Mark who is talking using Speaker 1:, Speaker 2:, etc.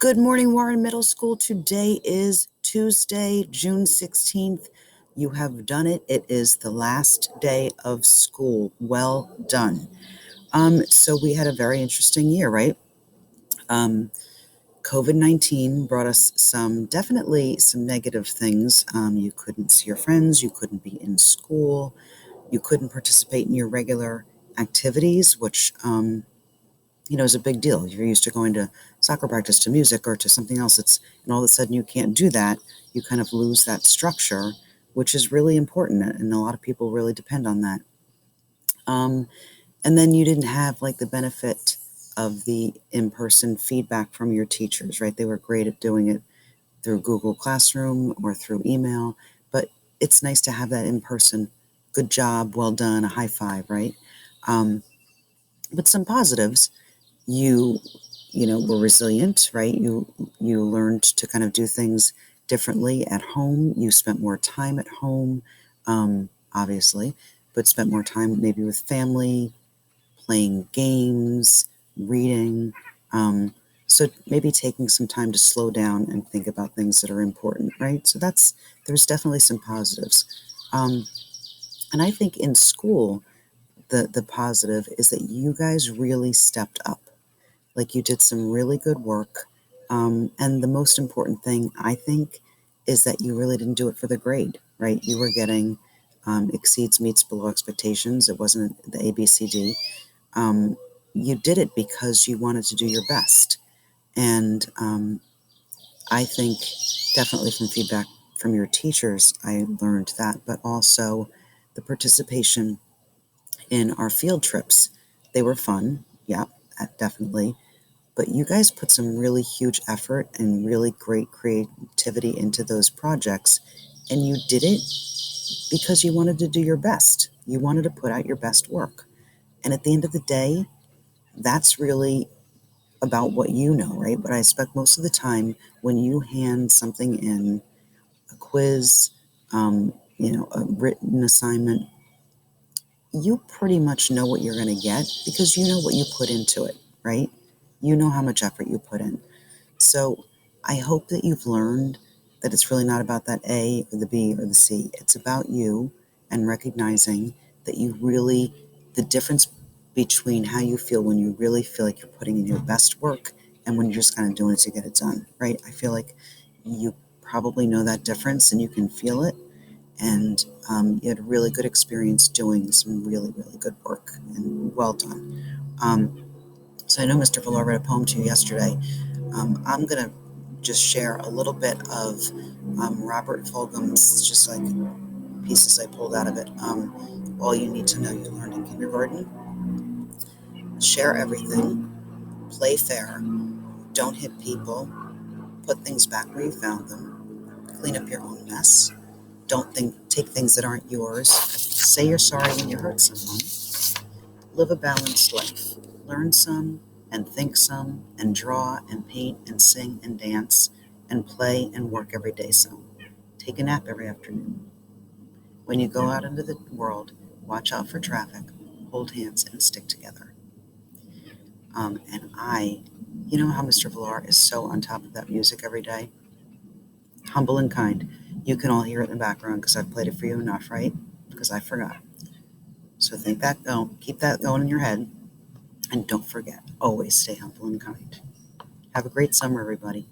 Speaker 1: Good morning, Warren Middle School. Today is Tuesday, June 16th. You have done it. It is the last day of school. Well done. So we had a very interesting year, right? COVID-19 brought us definitely some negative things. You couldn't see your friends, you couldn't be in school, you couldn't participate in your regular activities, which is a big deal. You're used to going to soccer practice, to music, or to something else. And all of a sudden you can't do that. You kind of lose that structure, which is really important, and a lot of people really depend on that. And then you didn't have like the benefit of the in-person feedback from your teachers, right? They were great at doing it through Google Classroom or through email, but it's nice to have that in person. Good job, well done, a high five, right? But some positives. You were resilient, right? You learned to kind of do things differently at home. You spent more time at home, obviously, but spent more time maybe with family, playing games, reading. So maybe taking some time to slow down and think about things that are important, right? So there's definitely some positives. And I think in school, the positive is that you guys really stepped up. Like, you did some really good work. And the most important thing, I think, is that you really didn't do it for the grade, right? You were getting exceeds, meets, below expectations. It wasn't the ABCD. You did it because you wanted to do your best. And I think definitely from feedback from your teachers, I learned that, but also the participation in our field trips. They were fun. Yeah, definitely. But you guys put some really huge effort and really great creativity into those projects, and you did it because you wanted to do your best. You wanted to put out your best work. And at the end of the day, that's really about what you know, right? But I expect most of the time when you hand something in, a quiz, a written assignment, you pretty much know what you're going to get because you know what you put into it, right? You know how much effort you put in. So I hope that you've learned that it's really not about that A or the B or the C. It's about you and recognizing that the difference between how you feel when you really feel like you're putting in your best work and when you're just kind of doing it to get it done, right? I feel like you probably know that difference and you can feel it. And you had a really good experience doing some really, really good work, and well done. So I know Mr. Villar read a poem to you yesterday. I'm going to just share a little bit of Robert Fulghum's, just like pieces I pulled out of it. All you need to know you learned in kindergarten. Share everything. Play fair. Don't hit people. Put things back where you found them. Clean up your own mess. Don't take things that aren't yours. Say you're sorry when you hurt someone. Live a balanced life. Learn some and think some and draw and paint and sing and dance and play and work every day some. Take a nap every afternoon. When you go out into the world, watch out for traffic, hold hands, and stick together. You know how Mr. Villar is so on top of that music every day? Humble and kind. You can all hear it in the background because I've played it for you enough, right? Because I forgot. So keep that going in your head, and don't forget, always stay humble and kind. Have a great summer, everybody.